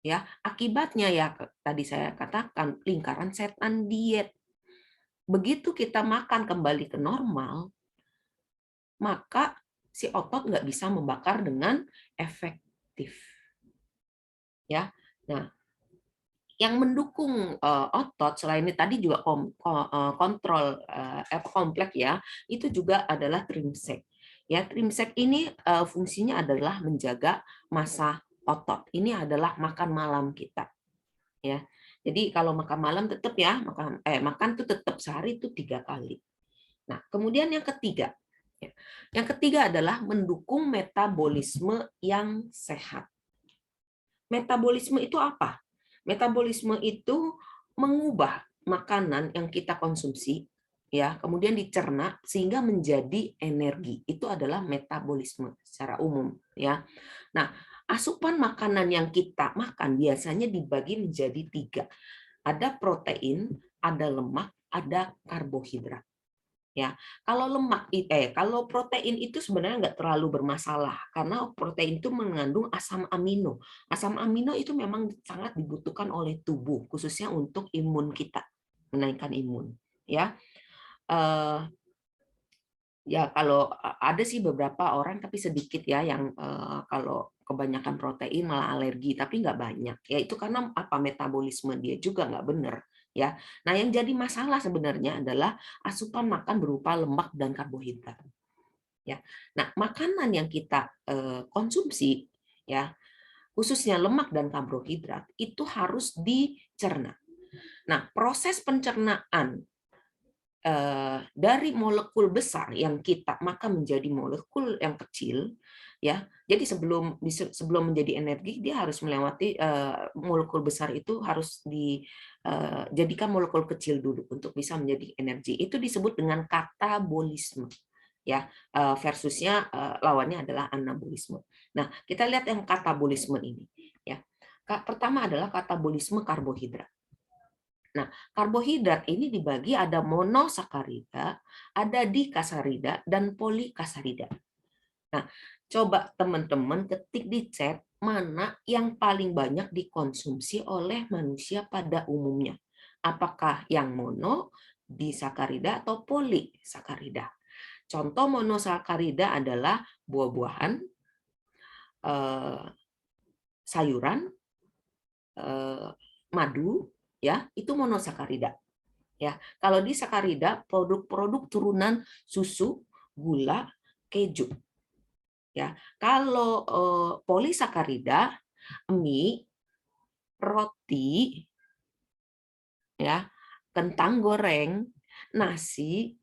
Ya, akibatnya ya tadi saya katakan lingkaran setan diet. Begitu kita makan kembali ke normal, maka si otot nggak bisa membakar dengan efektif. Ya, nah yang mendukung otot selain ini tadi juga kontrol kompleks ya, itu juga adalah trimsek. Ya, trimsek ini fungsinya adalah menjaga massa otot. Ini adalah makan malam kita. Ya, jadi kalau makan malam tetap ya makan tuh tetap sehari itu 3 kali. Nah, kemudian yang ketiga, yang ketiga adalah mendukung metabolisme yang sehat. Metabolisme itu apa? Metabolisme itu mengubah makanan yang kita konsumsi ya, kemudian dicerna sehingga menjadi energi. Itu adalah metabolisme secara umum ya. Nah, asupan makanan yang kita makan biasanya dibagi menjadi 3. Ada protein, ada lemak, ada karbohidrat. Ya, kalau protein itu sebenarnya nggak terlalu bermasalah karena protein itu mengandung asam amino. Asam amino itu memang sangat dibutuhkan oleh tubuh khususnya untuk imun kita, menaikkan imun. Ya, eh, ya kalau ada sih beberapa orang tapi sedikit ya yang kalau kebanyakan protein malah alergi, tapi nggak banyak. Ya itu karena apa metabolisme dia juga nggak benar. Ya, nah yang jadi masalah sebenarnya adalah asupan makan berupa lemak dan karbohidrat. Ya, nah makanan yang kita konsumsi ya khususnya lemak dan karbohidrat itu harus dicerna. Nah proses pencernaan dari molekul besar yang kita makan menjadi molekul yang kecil ya. Jadi sebelum menjadi energi dia harus melewati molekul besar itu harus dijadikan molekul kecil dulu untuk bisa menjadi energi. Itu disebut dengan katabolisme ya, versusnya lawannya adalah anabolisme. Nah, kita lihat yang katabolisme ini ya. Pertama adalah katabolisme karbohidrat. Nah, karbohidrat ini dibagi ada monosakarida, ada dikasarida, dan polikasarida. Nah, coba teman-teman ketik di chat mana yang paling banyak dikonsumsi oleh manusia pada umumnya. Apakah yang mono, disakarida, atau polisakarida? Contoh monosakarida adalah buah-buahan, sayuran, madu, ya itu monosakarida. Ya, kalau di sakarida produk-produk turunan susu, gula, keju. Ya, kalau polisakarida mie, roti, ya, kentang goreng, nasi,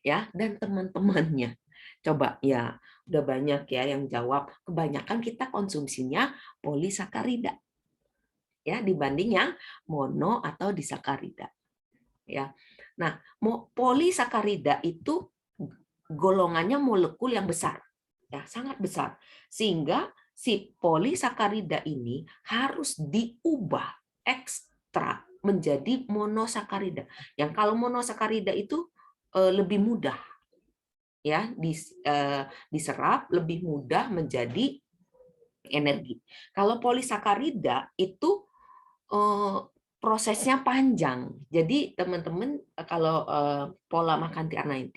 ya dan teman-temannya. Coba ya, udah banyak ya yang jawab. Kebanyakan kita konsumsinya polisakarida ya dibanding yang mono atau disakarida. Ya. Nah, polisakarida itu golongannya molekul yang besar. Ya, sangat besar. Sehingga si polisakarida ini harus diubah ekstra menjadi monosakarida. Yang kalau monosakarida itu lebih mudah ya diserap, lebih mudah menjadi energi. Kalau polisakarida itu prosesnya panjang. Jadi teman-teman kalau pola makan TR90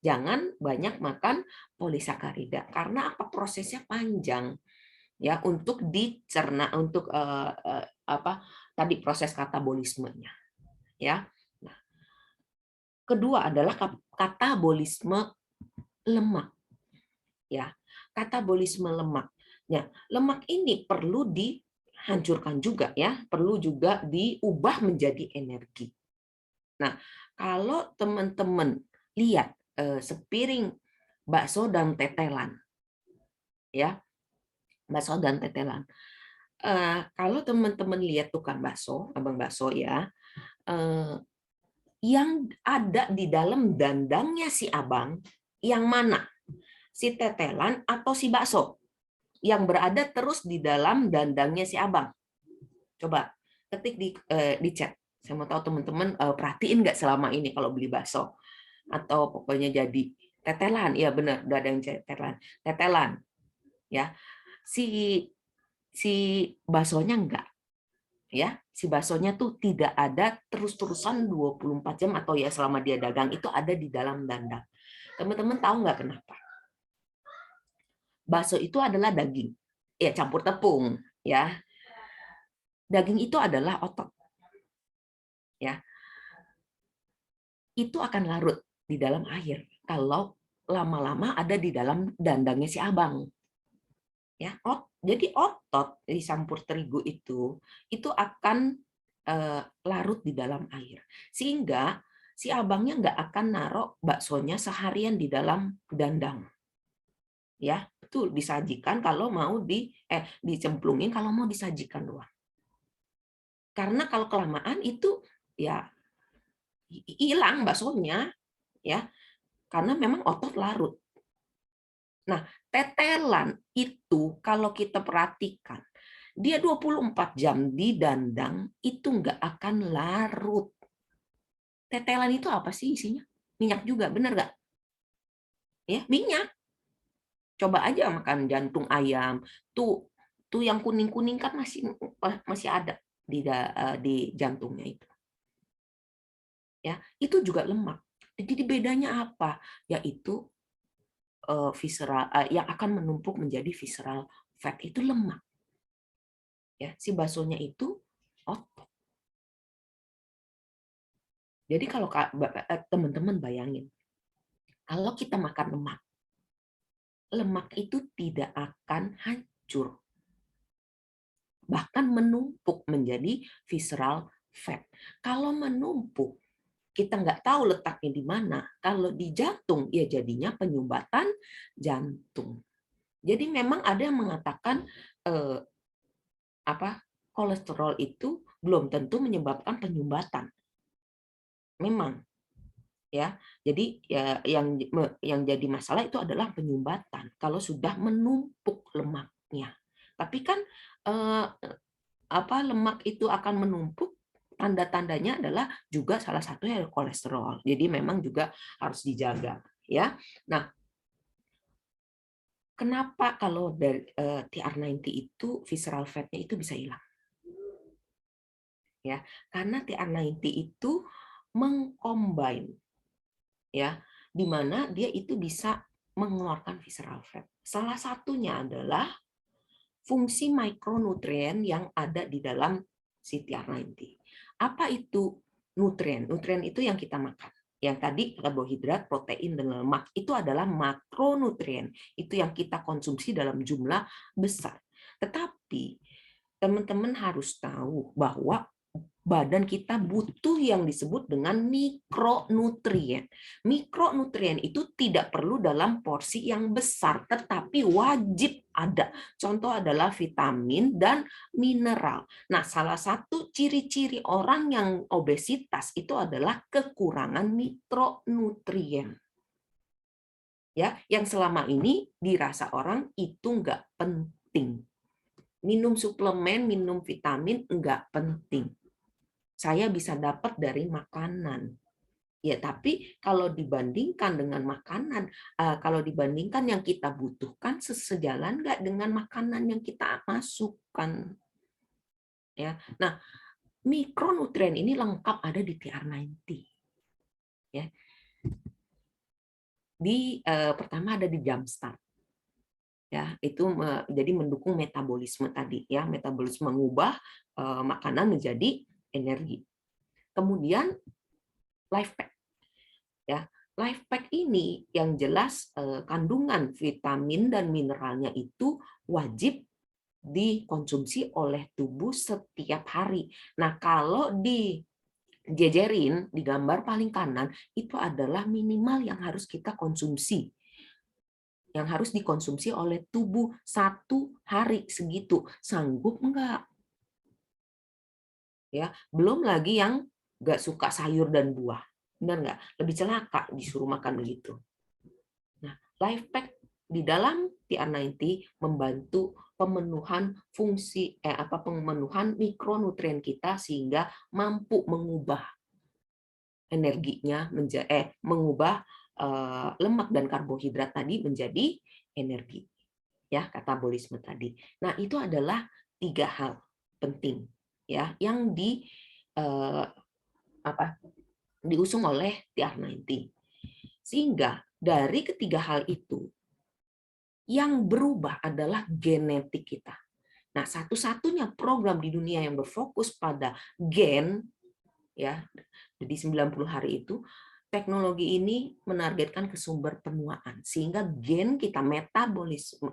jangan banyak makan polisakarida karena apa, prosesnya panjang ya untuk dicerna, untuk apa tadi proses katabolismenya ya. Nah, kedua adalah katabolisme lemak ya. Katabolisme lemak. Ya, lemak ini perlu dihancurkan juga ya, perlu juga diubah menjadi energi. Nah, kalau teman-teman lihat sepiring bakso dan tetelan ya, bakso dan tetelan. Kalau teman-teman lihat tukang bakso, abang bakso ya, yang ada di dalam dandangnya si abang, yang mana? Si tetelan atau si bakso? Yang berada terus di dalam dandangnya si abang. Coba ketik di chat. Saya mau tahu teman-teman perhatiin nggak selama ini kalau beli bakso atau pokoknya jadi tetelan, ya benar, udah ada yang tetelan, tetelan, ya si si baksonya enggak, ya si baksonya tuh tidak ada terus-terusan 24 jam atau ya selama dia dagang itu ada di dalam dandang. Teman-teman tahu nggak kenapa? Bakso itu adalah daging, ya campur tepung, ya. Daging itu adalah otot, ya. Itu akan larut di dalam air kalau lama-lama ada di dalam dandangnya si abang. Ya, jadi otot dicampur terigu itu akan larut di dalam air. Sehingga si abangnya nggak akan naruh baksonya seharian di dalam dandang. Ya, betul disajikan kalau mau dicemplungin kalau mau disajikan doang. Karena kalau kelamaan itu ya hilang baksonya ya, karena memang otot larut. Nah, tetelan itu kalau kita perhatikan, dia 24 jam di dandang itu nggak akan larut. Tetelan itu apa sih isinya? Minyak juga, bener nggak? Ya, minyak. Coba aja makan jantung ayam, tuh yang kuning-kuning kan masih ada di jantungnya itu. Ya, itu juga lemak. Jadi bedanya apa? Yaitu visceral yang akan menumpuk menjadi visceral fat itu lemak. Ya, si baksonya itu otot. Jadi kalau teman-teman bayangin, kalau kita makan lemak, lemak itu tidak akan hancur. Bahkan menumpuk menjadi visceral fat. Kalau menumpuk, kita nggak tahu letaknya di mana. Kalau di jantung, ya jadinya penyumbatan jantung. Jadi memang ada yang mengatakan kolesterol itu belum tentu menyebabkan penyumbatan. Memang ya. Jadi ya yang jadi masalah itu adalah penyumbatan kalau sudah menumpuk lemaknya. Tapi kan lemak itu akan menumpuk, tanda-tandanya adalah juga salah satunya kolesterol. Jadi memang juga harus dijaga ya. Nah, kenapa kalau dari TR90 itu visceral fat-nya itu bisa hilang? Ya, karena TR90 itu mengcombine ya, di mana dia itu bisa mengeluarkan visceral fat. Salah satunya adalah fungsi mikronutrien yang ada di dalam si TR90. Apa itu nutrien? Nutrien itu yang kita makan. Yang tadi karbohidrat, protein, dan lemak itu adalah makronutrien. Itu yang kita konsumsi dalam jumlah besar. Tetapi teman-teman harus tahu bahwa badan kita butuh yang disebut dengan mikronutrien. Mikronutrien itu tidak perlu dalam porsi yang besar, tetapi wajib ada. Contoh adalah vitamin dan mineral. Nah, salah satu ciri-ciri orang yang obesitas itu adalah kekurangan mikronutrien. Ya, yang selama ini dirasa orang itu nggak penting. Minum suplemen, minum vitamin nggak penting. saya bisa dapat dari makanan. Ya, tapi kalau dibandingkan dengan makanan, kalau dibandingkan yang kita butuhkan, sejalan nggak dengan makanan yang kita masukkan. Ya, nah mikronutrien ini lengkap ada di TR90. Ya, pertama ada di Jumpstart. Ya, itu jadi mendukung metabolisme tadi ya, metabolisme mengubah makanan menjadi energi. Kemudian Life Pack. Ya, Life Pack ini yang jelas kandungan vitamin dan mineralnya itu wajib dikonsumsi oleh tubuh setiap hari. Nah, kalau dijejerin di gambar paling kanan itu adalah minimal yang harus kita konsumsi, yang harus dikonsumsi oleh tubuh 1 hari segitu. Sanggup enggak? Ya, belum lagi yang nggak suka sayur dan buah. Benar nggak? Lebih celaka disuruh makan begitu. Nah, Life Pack di dalam TR90 membantu pemenuhan pemenuhan mikronutrien kita sehingga mampu mengubah energinya mengubah lemak dan karbohidrat tadi menjadi energi, ya, katabolisme tadi. Nah, itu adalah 3 hal penting ya yang diusung oleh TR90. Sehingga dari ketiga hal itu yang berubah adalah genetik kita. Nah, satu-satunya program di dunia yang berfokus pada gen ya, di 90 hari itu, teknologi ini menargetkan ke sumber penuaan sehingga gen kita metabolisme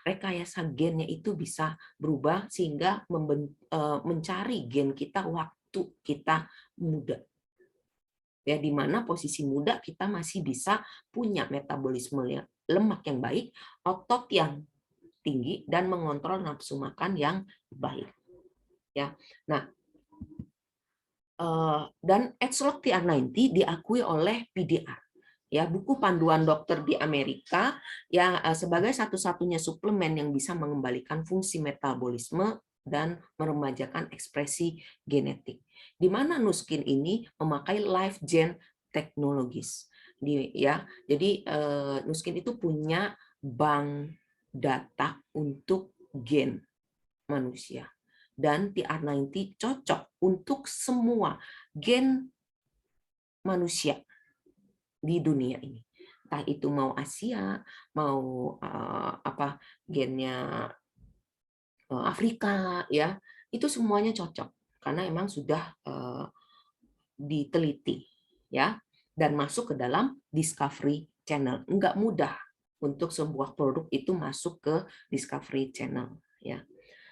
rekayasa gennya itu bisa berubah sehingga mencari gen kita waktu kita muda. Ya, di mana posisi muda kita masih bisa punya metabolisme lemak yang baik, otot yang tinggi dan mengontrol nafsu makan yang baik. Ya. Nah, dan Edgelog TR90 diakui oleh PDR, ya, buku panduan dokter di Amerika, yang sebagai satu-satunya suplemen yang bisa mengembalikan fungsi metabolisme dan meremajakan ekspresi genetik. Di mana Nuskin ini memakai Life Gen Technologies. Ya, jadi Nuskin itu punya bank data untuk gen manusia. Dan TR90 cocok untuk semua gen manusia di dunia ini. Entah itu mau Asia, mau gennya Afrika, ya, itu semuanya cocok karena memang sudah diteliti, ya, dan masuk ke dalam Discovery Channel. Enggak mudah untuk sebuah produk itu masuk ke Discovery Channel, ya.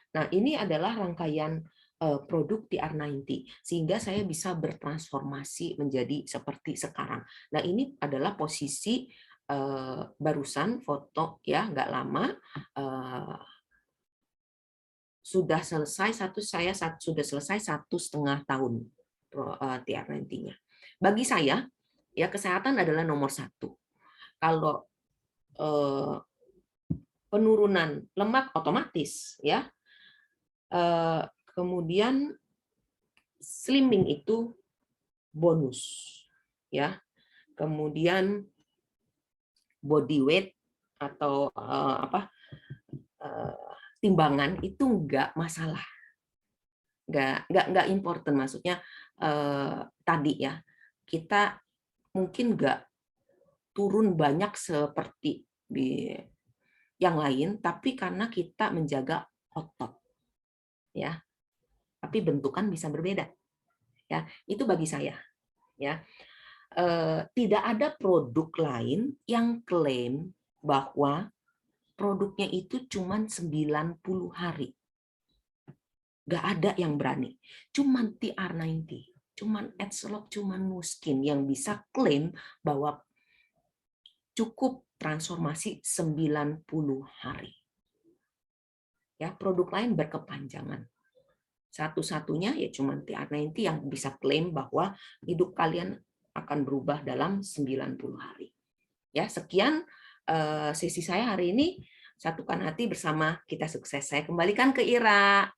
Nah, ini adalah rangkaian produk TR90 sehingga saya bisa bertransformasi menjadi seperti sekarang. Nah, ini adalah posisi barusan foto ya, nggak lama sudah selesai sudah selesai 1,5 tahun TR90-nya. Bagi saya ya kesehatan adalah nomor 1. Kalau penurunan lemak otomatis ya. Kemudian slimming itu bonus ya. Kemudian body weight atau timbangan itu enggak masalah. Enggak important, maksudnya tadi ya. Kita mungkin enggak turun banyak seperti yang lain, tapi karena kita menjaga otot. Ya, tapi bentukan bisa berbeda. Ya, itu bagi saya. Ya, tidak ada produk lain yang klaim bahwa produknya itu cuma 90 hari. Nggak ada yang berani. Cuman TR90, cuman Edgelog, cuman Nuskin yang bisa klaim bahwa cukup transformasi 90 hari. Ya, produk lain berkepanjangan. Satu-satunya ya cuma TR90 yang bisa klaim bahwa hidup kalian akan berubah dalam 90 hari. Ya, sekian sesi saya hari ini. Satukan hati bersama kita sukses. Saya kembalikan ke Ira.